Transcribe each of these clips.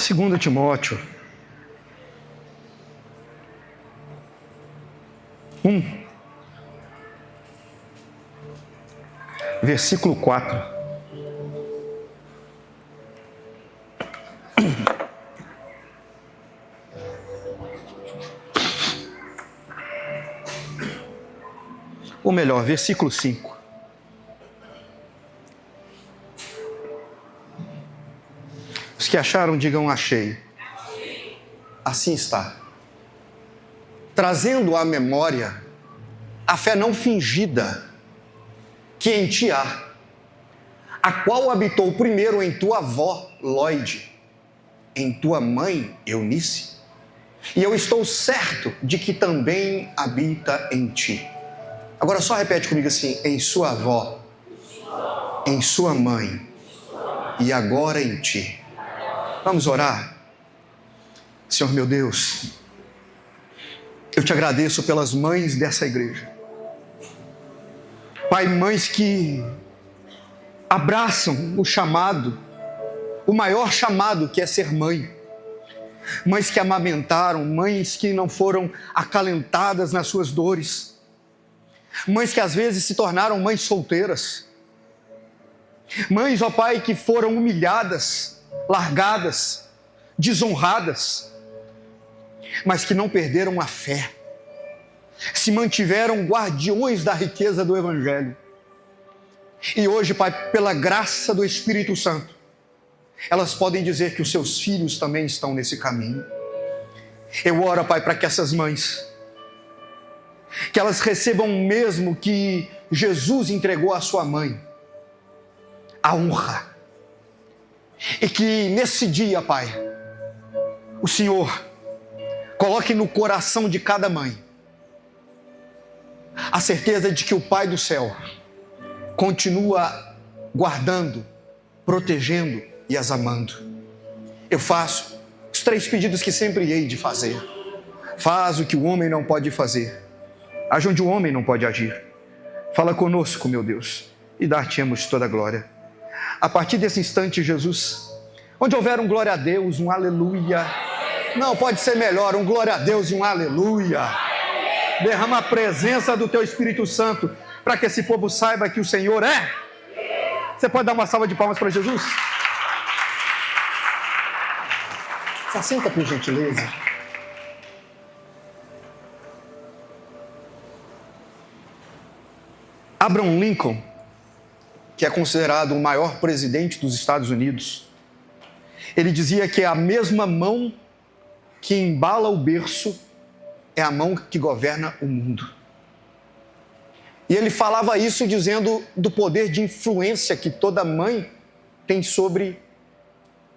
2 Timóteo 1, versículo 4. Ou melhor, versículo 5. Os que acharam, digam achei. Assim está. Trazendo à memória a fé não fingida que em ti há, a qual habitou primeiro em tua avó Lóide, em tua mãe Eunice, e eu estou certo de que também habita em ti. Agora só repete comigo assim: em sua avó, em sua mãe e agora em ti. Vamos orar? Senhor meu Deus, eu te agradeço pelas mães dessa igreja. Pai, mães que abraçam o chamado, o maior chamado que é ser mãe. Mães que amamentaram, mães que não foram acalentadas nas suas dores. Mães que às vezes se tornaram mães solteiras. Mães, ó Pai, que foram humilhadas, largadas, desonradas, mas que não perderam a fé. Se mantiveram guardiões da riqueza do Evangelho. E hoje, Pai, pela graça do Espírito Santo, elas podem dizer que os seus filhos também estão nesse caminho. Eu oro, Pai, para que essas mães, que elas recebam o mesmo que Jesus entregou à sua mãe, a honra. E que nesse dia, Pai, o Senhor coloque no coração de cada mãe a certeza de que o Pai do céu continua guardando, protegendo e as amando. Eu faço os 3 pedidos que sempre hei de fazer. Faz o que o homem não pode fazer. Age onde o homem não pode agir. Fala conosco, meu Deus, e dar-te-emos toda a glória. A partir desse instante, Jesus, onde houver um glória a Deus, um aleluia, não pode ser melhor, um glória a Deus e um aleluia. Derrama a presença do teu Espírito Santo para que esse povo saiba que o Senhor é. Você pode dar uma salva de palmas para Jesus? Se assenta, por gentileza. Abraham Lincoln, que é considerado o maior presidente dos Estados Unidos, ele dizia que a mesma mão que embala o berço é a mão que governa o mundo. E ele falava isso dizendo do poder de influência que toda mãe tem sobre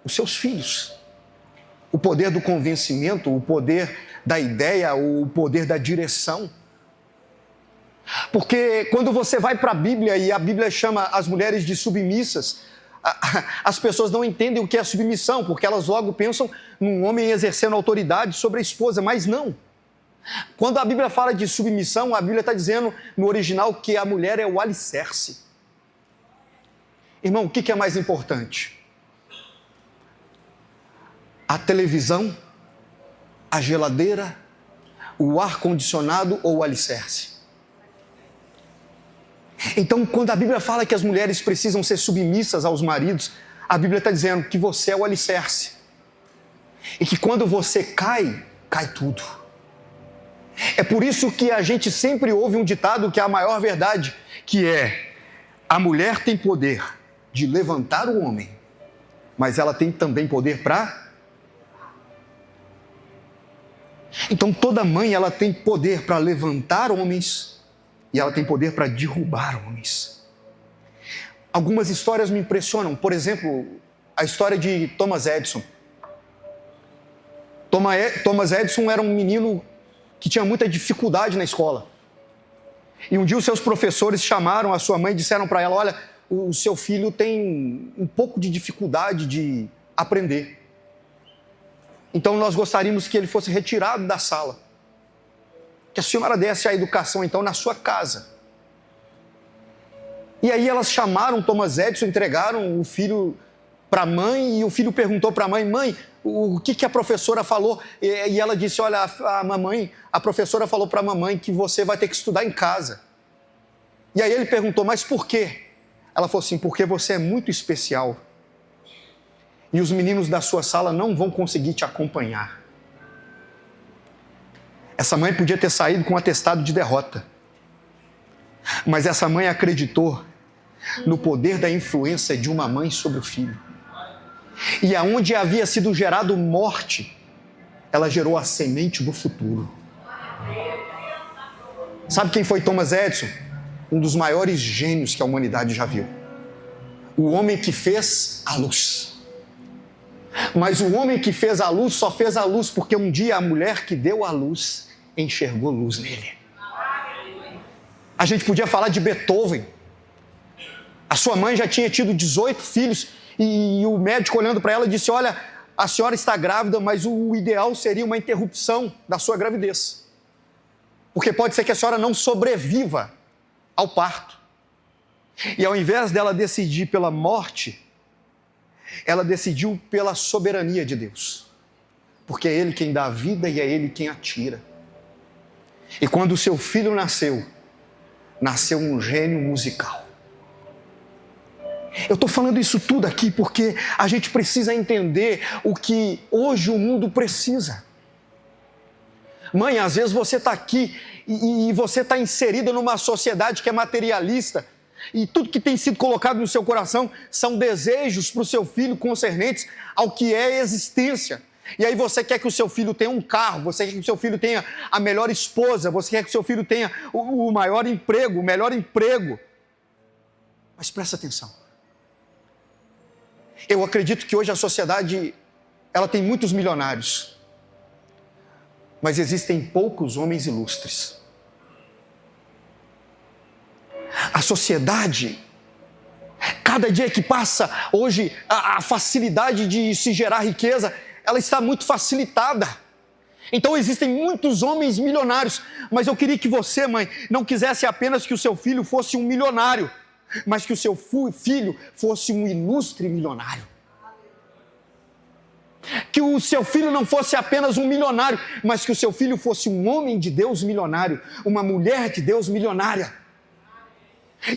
os seus filhos. O poder do convencimento, o poder da ideia, o poder da direção. Porque quando você vai para a Bíblia e a Bíblia chama as mulheres de submissas, as pessoas não entendem o que é submissão, porque elas logo pensam num homem exercendo autoridade sobre a esposa, mas não. Quando a Bíblia fala de submissão, a Bíblia está dizendo no original que a mulher é o alicerce. Irmão, o que é mais importante? A televisão, a geladeira, o ar-condicionado ou o alicerce? Então, quando a Bíblia fala que as mulheres precisam ser submissas aos maridos, a Bíblia está dizendo que você é o alicerce. E que quando você cai, cai tudo. É por isso que a gente sempre ouve um ditado que é a maior verdade, que é: a mulher tem poder de levantar o homem, mas ela tem também poder para... Então toda mãe, ela tem poder para levantar homens e ela tem poder para derrubar homens. Algumas histórias me impressionam. Por exemplo, a história de Thomas Edison. Thomas Edison era um menino que tinha muita dificuldade na escola. E um dia os seus professores chamaram a sua mãe e disseram para ela: olha, o seu filho tem um pouco de dificuldade de aprender. Então nós gostaríamos que ele fosse retirado da sala. Que a senhora desse a educação então na sua casa. E aí elas chamaram Thomas Edison, entregaram o filho para a mãe e o filho perguntou para a mãe: mãe, o que a professora falou? E ela disse: olha, a professora falou para a mamãe que você vai ter que estudar em casa. E aí ele perguntou: mas por quê? Ela falou assim: porque você é muito especial e os meninos da sua sala não vão conseguir te acompanhar. Essa mãe podia ter saído com um atestado de derrota, mas essa mãe acreditou no poder da influência de uma mãe sobre o filho. E aonde havia sido gerado morte, ela gerou a semente do futuro. Sabe quem foi Thomas Edison? Um dos maiores gênios que a humanidade já viu. O homem que fez a luz. Mas o homem que fez a luz só fez a luz porque um dia a mulher que deu a luz enxergou luz nele. A gente podia falar de Beethoven. A sua mãe já tinha tido 18 filhos e o médico olhando para ela disse: olha, a senhora está grávida, mas o ideal seria uma interrupção da sua gravidez. Porque pode ser que a senhora não sobreviva ao parto. E ao invés dela decidir pela morte, ela decidiu pela soberania de Deus. Porque é Ele quem dá a vida e é Ele quem a tira. E quando o seu filho nasceu um gênio musical. Eu estou falando isso tudo aqui porque a gente precisa entender o que hoje o mundo precisa. Mãe, às vezes você está aqui e você está inserida numa sociedade que é materialista e tudo que tem sido colocado no seu coração são desejos para o seu filho concernentes ao que é existência. E aí você quer que o seu filho tenha um carro, você quer que o seu filho tenha a melhor esposa, você quer que o seu filho tenha o maior emprego, o melhor emprego. Mas presta atenção. Eu acredito que hoje a sociedade, ela tem muitos milionários, mas existem poucos homens ilustres. A sociedade, cada dia que passa, hoje a facilidade de se gerar riqueza, ela está muito facilitada. Então existem muitos homens milionários, mas eu queria que você, mãe, não quisesse apenas que o seu filho fosse um milionário, mas que o seu filho fosse um ilustre milionário. Que o seu filho não fosse apenas um milionário, mas que o seu filho fosse um homem de Deus milionário, uma mulher de Deus milionária.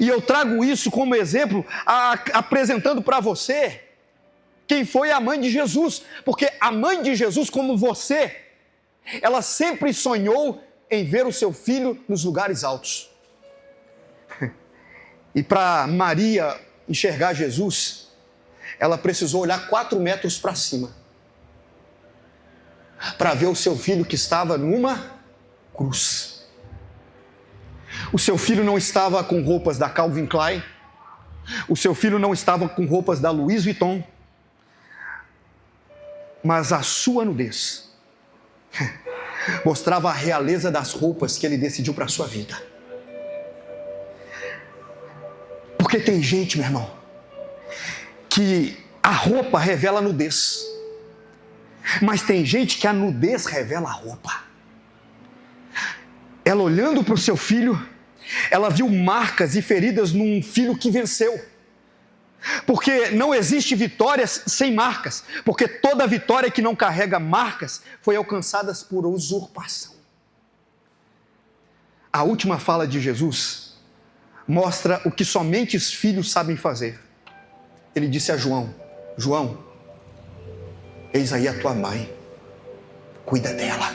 E eu trago isso como exemplo, apresentando para você quem foi a mãe de Jesus, porque a mãe de Jesus, como você, ela sempre sonhou em ver o seu filho nos lugares altos. E para Maria enxergar Jesus, ela precisou olhar 4 metros para cima, para ver o seu filho que estava numa cruz. O seu filho não estava com roupas da Calvin Klein, o seu filho não estava com roupas da Louis Vuitton, mas a sua nudez mostrava a realeza das roupas que ele decidiu para a sua vida. Porque tem gente, meu irmão, que a roupa revela a nudez, mas tem gente que a nudez revela a roupa. Ela olhando para o seu filho, ela viu marcas e feridas num filho que venceu. Porque não existe vitórias sem marcas, porque toda vitória que não carrega marcas foi alcançada por usurpação. A última fala de Jesus mostra o que somente os filhos sabem fazer. Ele disse a João: João, eis aí a tua mãe, cuida dela.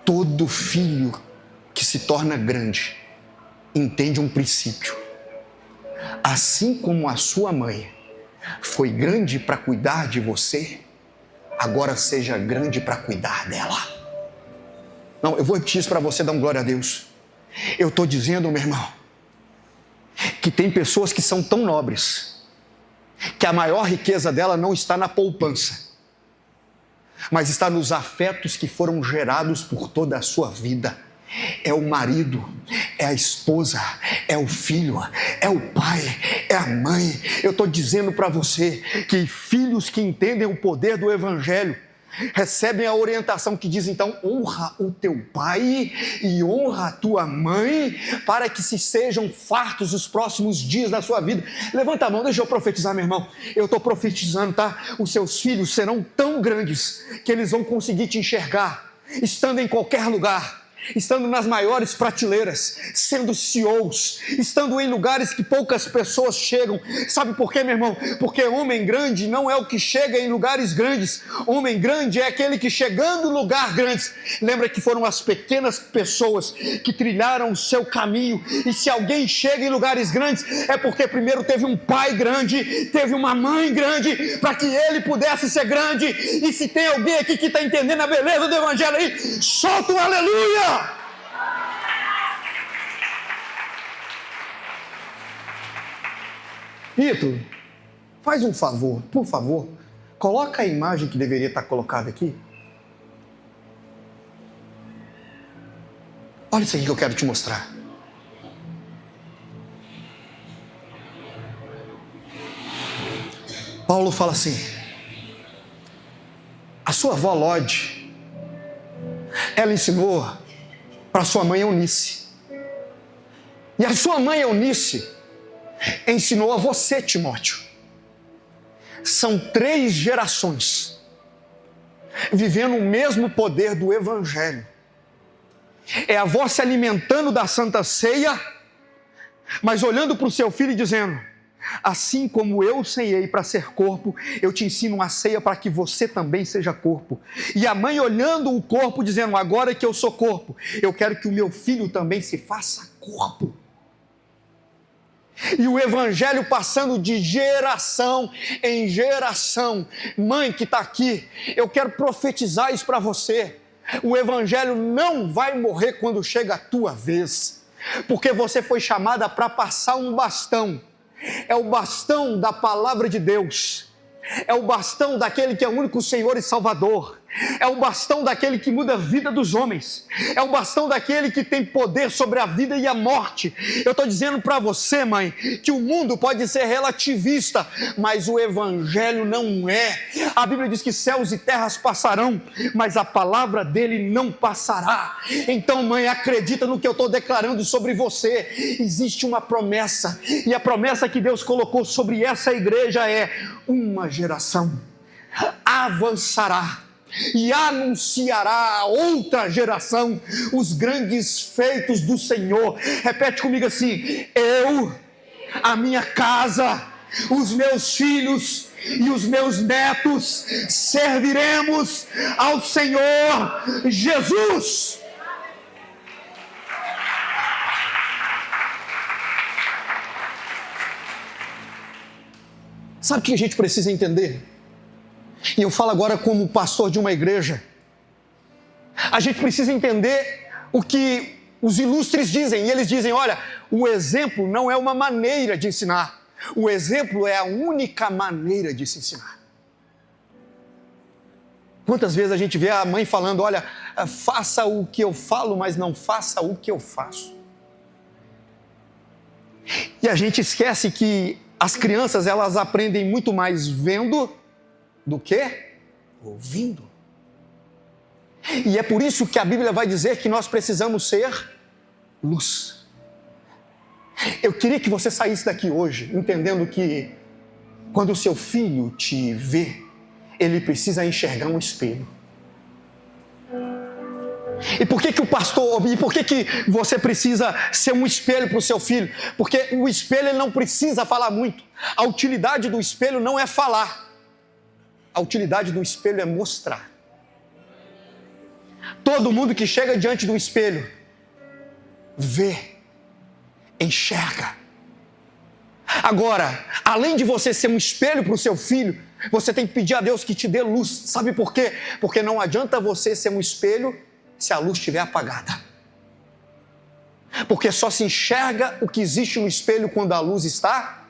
Todo filho que se torna grande entende um princípio. Assim como a sua mãe foi grande para cuidar de você, agora seja grande para cuidar dela. Não, eu vou repetir isso para você dar glória a Deus. Eu estou dizendo, meu irmão, que tem pessoas que são tão nobres, que a maior riqueza dela não está na poupança, mas está nos afetos que foram gerados por toda a sua vida. É o marido, é a esposa, é o filho, é o pai, é a mãe. Eu estou dizendo para você que filhos que entendem o poder do Evangelho, recebem a orientação que diz então: honra o teu pai e honra a tua mãe, para que se sejam fartos os próximos dias da sua vida. Levanta a mão, deixa eu profetizar, meu irmão. Eu estou profetizando, tá? Os seus filhos serão tão grandes que eles vão conseguir te enxergar, estando em qualquer lugar, estando nas maiores prateleiras, sendo CEOs, estando em lugares que poucas pessoas chegam. Sabe por quê, meu irmão? Porque homem grande não é o que chega em lugares grandes. Homem grande é aquele que, chegando em lugar grandes, lembra que foram as pequenas pessoas que trilharam o seu caminho. E se alguém chega em lugares grandes, é porque primeiro teve um pai grande, teve uma mãe grande, para que ele pudesse ser grande. E se tem alguém aqui que está entendendo a beleza do evangelho aí, solta um aleluia! Ito, faz um favor, por favor, coloca a imagem que deveria estar colocada aqui. Olha isso aqui que eu quero te mostrar. Paulo fala assim: a sua avó Lode, ela ensinou para sua mãe Eunice. E a sua mãe Eunice ensinou a você, Timóteo. São 3 gerações vivendo o mesmo poder do evangelho. É a avó se alimentando da Santa Ceia, mas olhando para o seu filho e dizendo: assim como eu ceiei para ser corpo, eu te ensino a ceia para que você também seja corpo. E a mãe olhando o corpo, dizendo: agora que eu sou corpo, eu quero que o meu filho também se faça corpo. E o evangelho passando de geração em geração. Mãe que está aqui, eu quero profetizar isso para você. O evangelho não vai morrer quando chega a tua vez, porque você foi chamada para passar um bastão. É o bastão da palavra de Deus, é o bastão daquele que é o único Senhor e Salvador, é o bastão daquele que muda a vida dos homens, é o bastão daquele que tem poder sobre a vida e a morte. Eu estou dizendo para você, mãe, que o mundo pode ser relativista, mas o evangelho não é. A Bíblia diz que céus e terras passarão, mas a palavra dele não passará. Então, mãe, acredita no que eu estou declarando sobre você. Existe uma promessa, e a promessa que Deus colocou sobre essa igreja é: uma geração avançará e anunciará a outra geração os grandes feitos do Senhor. Repete comigo assim: eu, a minha casa, os meus filhos e os meus netos serviremos ao Senhor Jesus. Sabe o que a gente precisa entender? E eu falo agora como pastor de uma igreja. A gente precisa entender o que os ilustres dizem. E eles dizem: olha, o exemplo não é uma maneira de ensinar. O exemplo é a única maneira de se ensinar. Quantas vezes a gente vê a mãe falando: olha, faça o que eu falo, mas não faça o que eu faço. E a gente esquece que as crianças, elas aprendem muito mais vendo do que ouvindo. E é por isso que a Bíblia vai dizer que nós precisamos ser luz. Eu queria que você saísse daqui hoje entendendo que quando o seu filho te vê, ele precisa enxergar um espelho. E por que o pastor, e por que você precisa ser um espelho para o seu filho? Porque o espelho, ele não precisa falar muito. A utilidade do espelho não é falar. A utilidade do espelho é mostrar. Todo mundo que chega diante do espelho vê, enxerga. Agora, além de você ser um espelho para o seu filho, você tem que pedir a Deus que te dê luz. Sabe por quê? Porque não adianta você ser um espelho se a luz estiver apagada. Porque só se enxerga o que existe no espelho quando a luz está.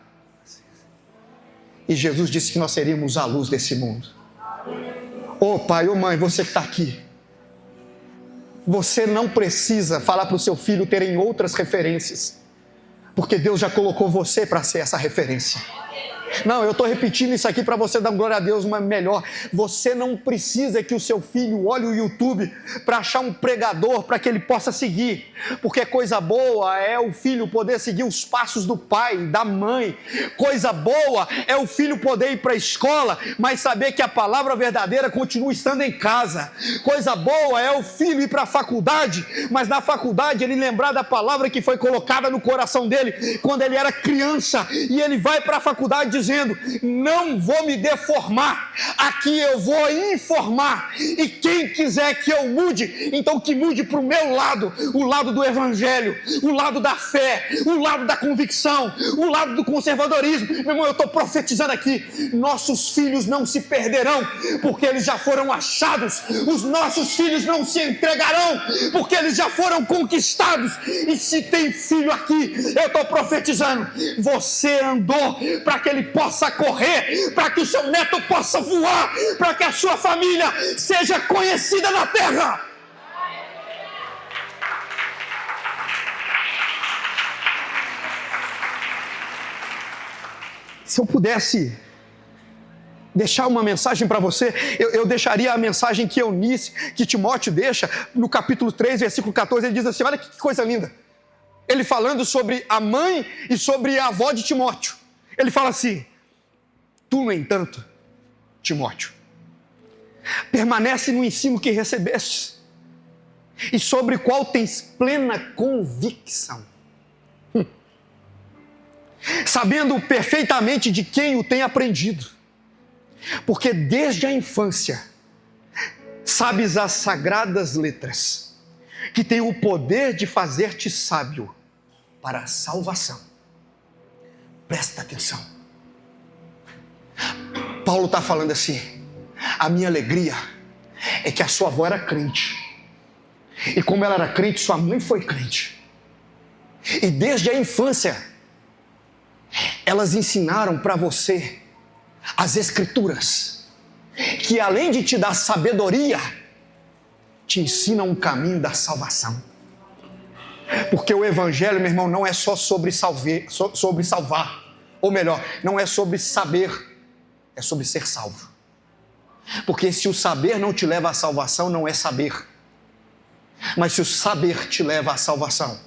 E Jesus disse que nós seríamos a luz desse mundo. Ô pai, ô mãe, você que está aqui, você não precisa falar para o seu filho terem outras referências, porque Deus já colocou você para ser essa referência. Não, eu estou repetindo isso aqui para você dar glória a Deus, mas melhor. Você não precisa que o seu filho olhe o YouTube para achar um pregador para que ele possa seguir. Porque coisa boa é o filho poder seguir os passos do pai, da mãe. Coisa boa é o filho poder ir para a escola, mas saber que a palavra verdadeira continua estando em casa. Coisa boa é o filho ir para a faculdade, mas na faculdade ele lembrar da palavra que foi colocada no coração dele quando ele era criança, e ele vai para a faculdade dizendo: não vou me deformar, aqui eu vou informar, e quem quiser que eu mude, então que mude para o meu lado, o lado do evangelho, o lado da fé, o lado da convicção, o lado do conservadorismo. Meu irmão, eu estou profetizando aqui, nossos filhos não se perderão, porque eles já foram achados. Os nossos filhos não se entregarão, porque eles já foram conquistados. E se tem filho aqui, eu estou profetizando, você andou para que ele possa correr, para que o seu neto possa voar, para que a sua família seja conhecida na terra. Se eu pudesse deixar uma mensagem para você, eu deixaria a mensagem que Eunice, que Timóteo deixa, no capítulo 3, versículo 14, ele diz assim, olha que coisa linda. Ele falando sobre a mãe e sobre a avó de Timóteo. Ele fala assim: tu, no entanto, Timóteo, permanece no ensino que recebeste e sobre o qual tens plena convicção, sabendo perfeitamente de quem o tem aprendido, porque desde a infância sabes as sagradas letras, que têm o poder de fazer-te sábio para a salvação. Presta atenção. Paulo está falando assim: a minha alegria é que a sua avó era crente, e como ela era crente, sua mãe foi crente, e desde a infância elas ensinaram para você as escrituras, que além de te dar sabedoria, te ensinam um caminho da salvação. Porque o evangelho, meu irmão, não é só sobre salvar, ou melhor, não é sobre saber, é sobre ser salvo. Porque se o saber não te leva à salvação, não é saber. Mas se o saber te leva à salvação,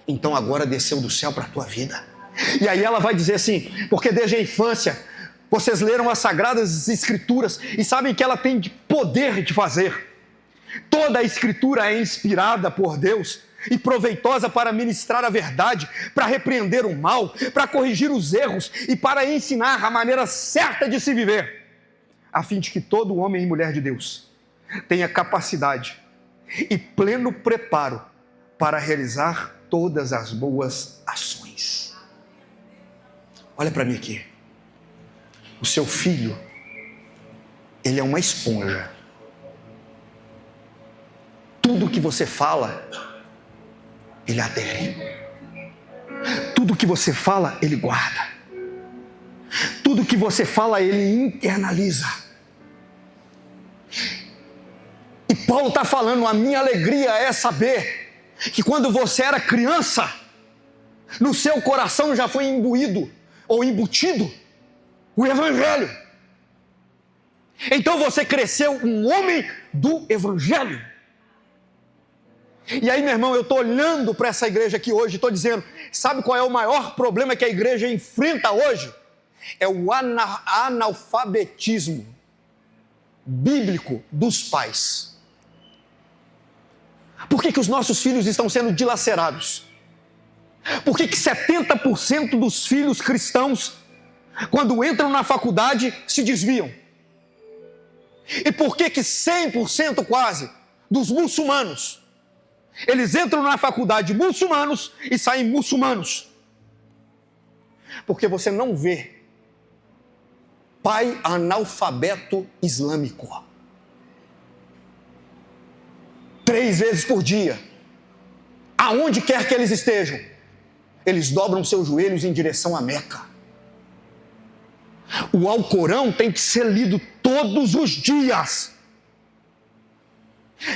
então agora desceu do céu para a tua vida. E aí ela vai dizer assim: porque desde a infância vocês leram as sagradas escrituras e sabem que ela tem poder de fazer. Toda a escritura é inspirada por Deus e proveitosa para ministrar a verdade, para repreender o mal, para corrigir os erros e para ensinar a maneira certa de se viver, a fim de que todo homem e mulher de Deus tenha capacidade e pleno preparo para realizar todas as boas ações. Olha para mim aqui. O seu filho, ele é uma esponja. Tudo que você fala, ele adere. Tudo que você fala, ele guarda. Tudo que você fala, ele internaliza. E Paulo está falando: a minha alegria é saber que quando você era criança, no seu coração já foi imbuído ou embutido o evangelho. Então você cresceu um homem do evangelho. E aí, meu irmão, eu estou olhando para essa igreja aqui hoje e estou dizendo: sabe qual é o maior problema que a igreja enfrenta hoje? É o analfabetismo bíblico dos pais. Por que os nossos filhos estão sendo dilacerados? Por que 70% dos filhos cristãos, quando entram na faculdade, se desviam? E por que 100% quase dos muçulmanos, eles entram na faculdade muçulmanos e saem muçulmanos? Porque você não vê pai analfabeto islâmico 3 vezes por dia, aonde quer que eles estejam, eles dobram seus joelhos em direção a Meca. O Alcorão tem que ser lido todos os dias.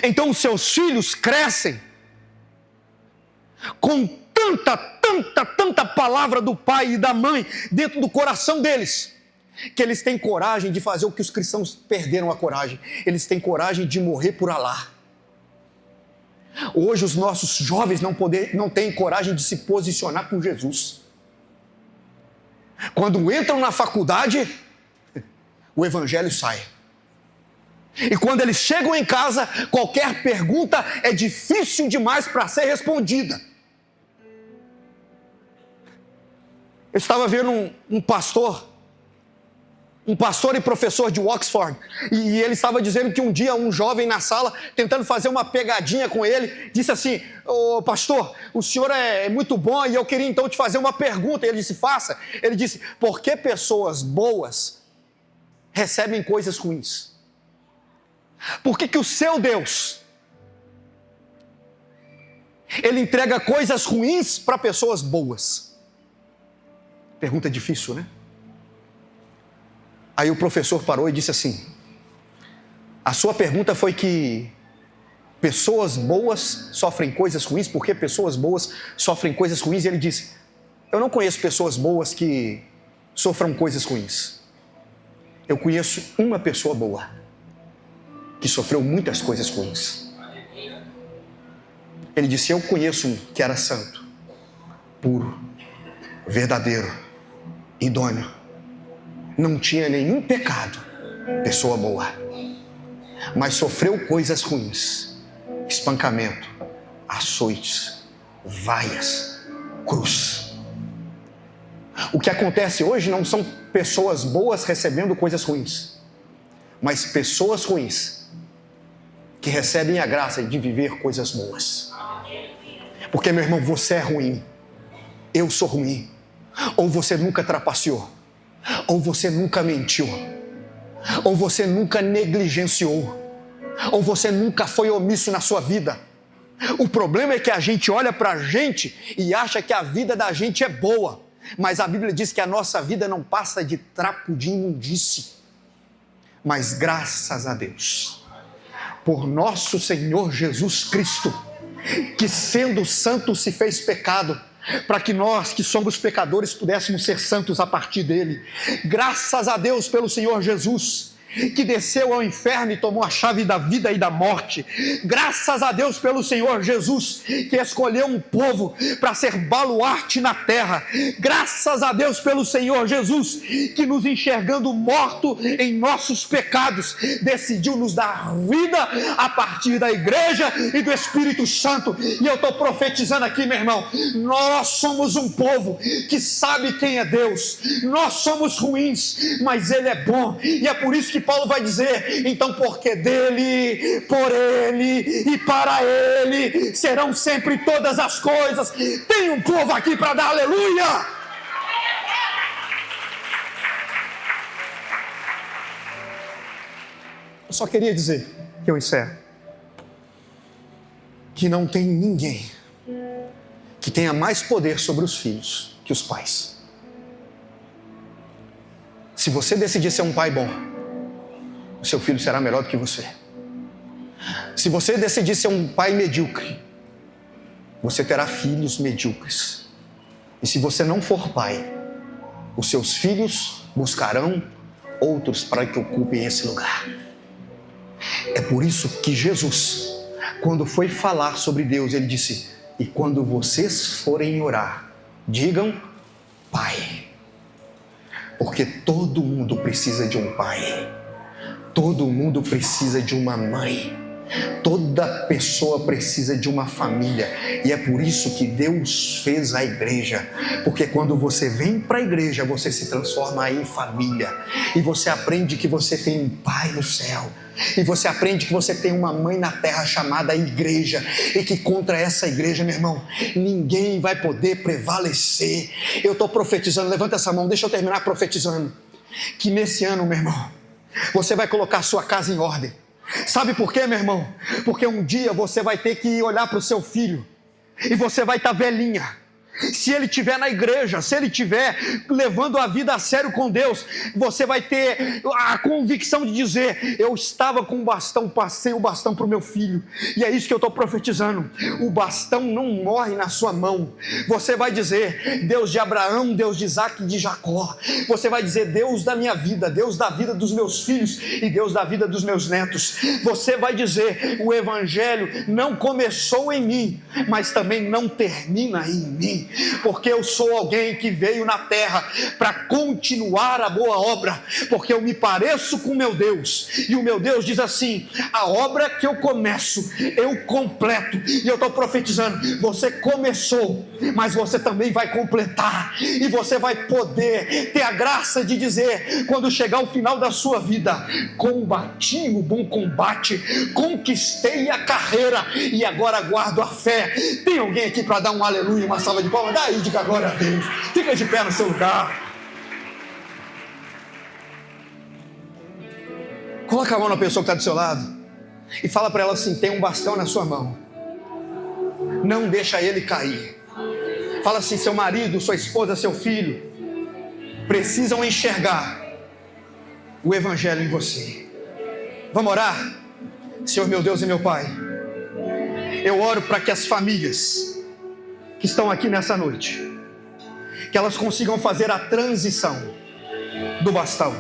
Então os seus filhos crescem com tanta tanta palavra do pai e da mãe dentro do coração deles, que eles têm coragem de fazer o que os cristãos perderam a coragem. Eles têm coragem de morrer por Alá. Hoje os nossos jovens não têm coragem de se posicionar por Jesus. Quando entram na faculdade, o evangelho sai. E quando eles chegam em casa, qualquer pergunta é difícil demais para ser respondida. Eu estava vendo um pastor e professor de Oxford, e ele estava dizendo que um dia um jovem na sala, tentando fazer uma pegadinha com ele, disse assim: ô pastor, o senhor é muito bom e eu queria então te fazer uma pergunta. E ele disse: faça. Ele disse: por que pessoas boas recebem coisas ruins? Por que o seu Deus, ele entrega coisas ruins para pessoas boas? Pergunta difícil, né? Aí o professor parou e disse assim: a sua pergunta foi que pessoas boas sofrem coisas ruins, porque pessoas boas sofrem coisas ruins. E ele disse: eu não conheço pessoas boas que sofram coisas ruins. Eu conheço uma pessoa boa que sofreu muitas coisas ruins. Ele disse: eu conheço um que era santo, puro, verdadeiro, idôneo, não tinha nenhum pecado, pessoa boa, mas sofreu coisas ruins: espancamento, açoites, vaias, cruz. O que acontece hoje não são pessoas boas recebendo coisas ruins, mas pessoas ruins que recebem a graça de viver coisas boas. Porque, meu irmão, você é ruim, eu sou ruim, ou você nunca trapaceou, ou você nunca mentiu, ou você nunca negligenciou, ou você nunca foi omisso na sua vida. O problema é que a gente olha para a gente e acha que a vida da gente é boa, mas a Bíblia diz que a nossa vida não passa de trapo de imundície. Mas graças a Deus, por nosso Senhor Jesus Cristo, que sendo santo se fez pecado, para que nós que somos pecadores pudéssemos ser santos a partir dele. Graças a Deus pelo Senhor Jesus, que desceu ao inferno e tomou a chave da vida e da morte. Graças a Deus pelo Senhor Jesus, que escolheu um povo para ser baluarte na terra. Graças a Deus pelo Senhor Jesus, que nos enxergando morto em nossos pecados, decidiu nos dar vida a partir da igreja e do Espírito Santo. E eu estou profetizando aqui, meu irmão, nós somos um povo que sabe quem é Deus. Nós somos ruins, mas Ele é bom, e é por isso que Paulo vai dizer: então, porque dele, por ele e para ele serão sempre todas as coisas. Tem um povo aqui para dar aleluia. Eu só queria dizer, que eu encerro, que não tem ninguém que tenha mais poder sobre os filhos que os pais. Se você decidir ser um pai bom, o seu filho será melhor do que você. Se você decidir ser um pai medíocre, você terá filhos medíocres. E se você não for pai, os seus filhos buscarão outros para que ocupem esse lugar. É por isso que Jesus, quando foi falar sobre Deus, ele disse: e quando vocês forem orar, digam Pai. Porque todo mundo precisa de um pai. Todo mundo precisa de uma mãe. Toda pessoa precisa de uma família. E é por isso que Deus fez a igreja. Porque quando você vem para a igreja, você se transforma em família. E você aprende que você tem um pai no céu. E você aprende que você tem uma mãe na terra chamada igreja. E que contra essa igreja, meu irmão, ninguém vai poder prevalecer. Eu estou profetizando, levanta essa mão, deixa eu terminar profetizando. Que nesse ano, meu irmão, você vai colocar sua casa em ordem. Sabe por quê, meu irmão? Porque um dia você vai ter que olhar para o seu filho e você vai estar velhinha. Se ele estiver na igreja, se ele estiver levando a vida a sério com Deus, você vai ter a convicção de dizer: eu estava com o bastão, passei o bastão para o meu filho. E é isso que eu estou profetizando. O bastão não morre na sua mão. Você vai dizer: Deus de Abraão, Deus de Isaac e de Jacó. Você vai dizer: Deus da minha vida, Deus da vida dos meus filhos e Deus da vida dos meus netos. Você vai dizer: o evangelho não começou em mim, mas também não termina em mim, porque eu sou alguém que veio na terra para continuar a boa obra, porque eu me pareço com meu Deus, e o meu Deus diz assim: a obra que eu começo, eu completo. E eu estou profetizando: você começou, mas você também vai completar, e você vai poder ter a graça de dizer, quando chegar o final da sua vida: combati o bom combate, conquistei a carreira, e agora guardo a fé. Tem alguém aqui para dar um aleluia, uma salva de palmas? Dá aí, diga glória a Deus. Fica de pé no seu lugar. Coloca a mão na pessoa que está do seu lado e fala para ela assim: tem um bastão na sua mão, não deixa ele cair. Fala assim: seu marido, sua esposa, seu filho precisam enxergar o evangelho em você. Vamos orar? Senhor meu Deus e meu Pai, eu oro para que as famílias que estão aqui nessa noite, que elas consigam fazer a transição do bastão.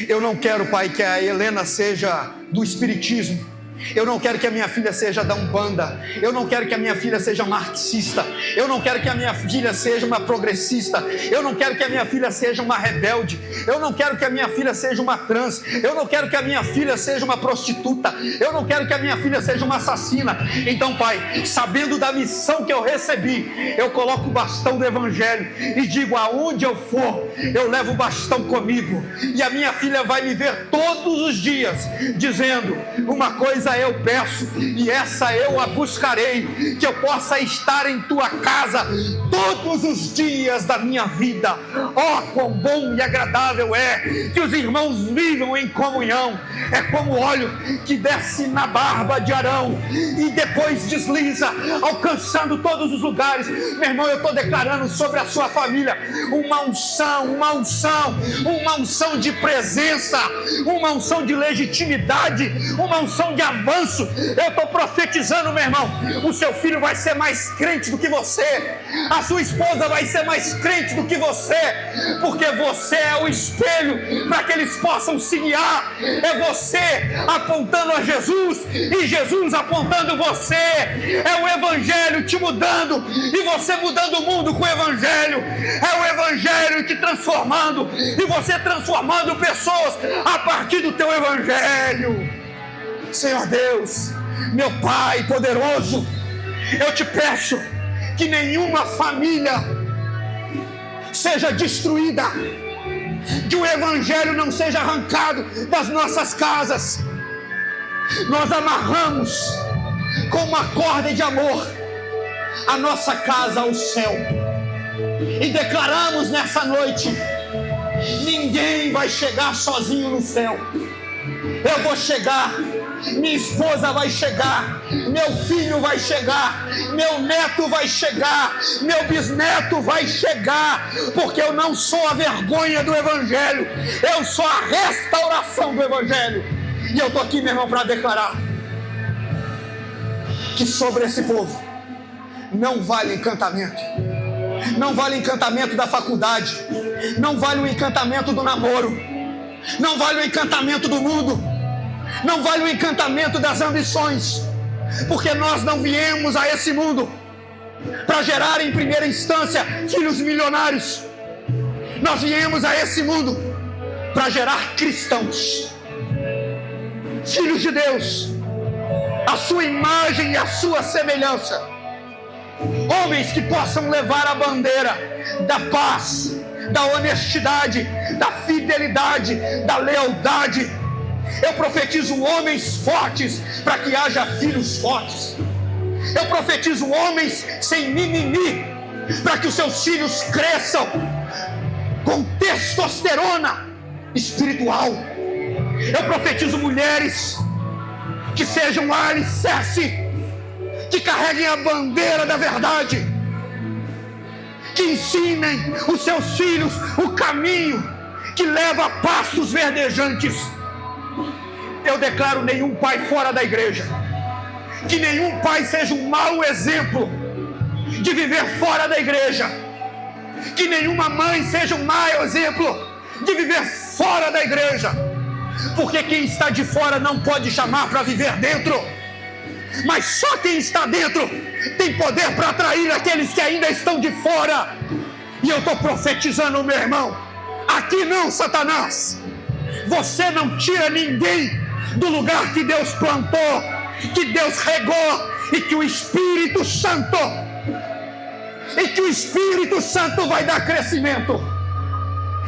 Eu não quero, Pai, que a Helena seja do espiritismo. Eu não quero que a minha filha seja da Umbanda. Eu não quero que a minha filha seja marxista. Eu não quero que a minha filha seja uma progressista. Eu não quero que a minha filha seja uma rebelde. Eu não quero que a minha filha seja uma trans. Eu não quero que a minha filha seja uma prostituta. Eu não quero que a minha filha seja uma assassina. Então, Pai, sabendo da missão que eu recebi, eu coloco o bastão do evangelho e digo: aonde eu for, eu levo o bastão comigo. E a minha filha vai me ver todos os dias dizendo: uma coisa eu peço, e essa eu a buscarei, que eu possa estar em tua casa todos os dias da minha vida. Oh, quão bom e agradável é que os irmãos vivam em comunhão. É como óleo que desce na barba de Arão e depois desliza, alcançando todos os lugares. Meu irmão, eu estou declarando sobre a sua família uma unção de presença, uma unção de legitimidade, uma unção de avanço. Eu estou profetizando, meu irmão: o seu filho vai ser mais crente do que você, a sua esposa vai ser mais crente do que você, porque você é o espelho para que eles possam se guiar. É você apontando a Jesus e Jesus apontando você. É o evangelho te mudando e você mudando o mundo com o evangelho. É o evangelho te transformando e você transformando pessoas a partir do teu evangelho. Senhor Deus, meu Pai poderoso, eu te peço que nenhuma família seja destruída, que o evangelho não seja arrancado das nossas casas. Nós amarramos com uma corda de amor a nossa casa ao céu e declaramos nessa noite: ninguém vai chegar sozinho no céu. Eu vou chegar, minha esposa vai chegar, meu filho vai chegar, meu neto vai chegar, meu bisneto vai chegar, porque eu não sou a vergonha do evangelho, eu sou a restauração do evangelho. E eu estou aqui, meu irmão, para declarar que sobre esse povo não vale encantamento, não vale o encantamento da faculdade, não vale o encantamento do namoro, não vale o encantamento do mundo, não vale o encantamento das ambições, porque nós não viemos a esse mundo para gerar em primeira instância filhos milionários. Nós viemos a esse mundo para gerar cristãos, filhos de Deus, a sua imagem e a sua semelhança, homens que possam levar a bandeira da paz, da honestidade, da fidelidade, da lealdade. Eu profetizo homens fortes para que haja filhos fortes. Eu profetizo homens sem mimimi para que os seus filhos cresçam com testosterona espiritual. Eu profetizo mulheres que sejam alicerce, que carreguem a bandeira da verdade, que ensinem os seus filhos o caminho que leva a pastos verdejantes. Eu declaro nenhum pai fora da igreja, que nenhum pai seja um mau exemplo de viver fora da igreja, que nenhuma mãe seja um mau exemplo de viver fora da igreja, porque quem está de fora não pode chamar para viver dentro, mas só quem está dentro tem poder para atrair aqueles que ainda estão de fora. E eu estou profetizando, meu irmão, aqui não, Satanás, você não tira ninguém do lugar que Deus plantou, que Deus regou, e que o Espírito Santo vai dar crescimento.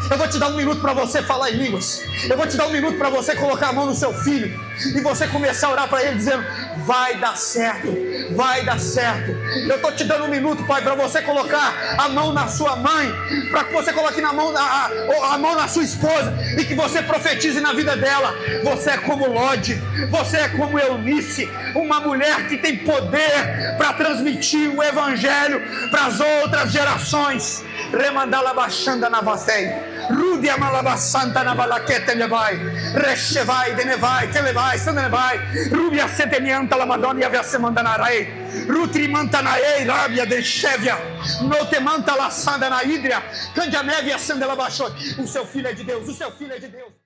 Eu vou te dar um minuto para você falar em línguas. Eu vou te dar um minuto para você colocar a mão no seu filho e você começar a orar para ele dizendo: vai dar certo, vai dar certo. Eu estou te dando um minuto, pai, para você colocar a mão na sua mãe, para que você coloque a mão na sua esposa e que você profetize na vida dela. Você é como Lode, você é como Eunice, uma mulher que tem poder para transmitir o evangelho para as outras gerações. Remandala baixanda na vacei, Rudia malabassanta na balaquete levai, Rechevai, Denevai, Televai, Sandenevai, Rubia setenianta la Madonna e avia semandanarai, Rutrimanta na ei, Rabia de Chevia, Notemanta la Sanda na Hidria, Candianevia Sandela baixou. O seu filho é de Deus, o seu filho é de Deus.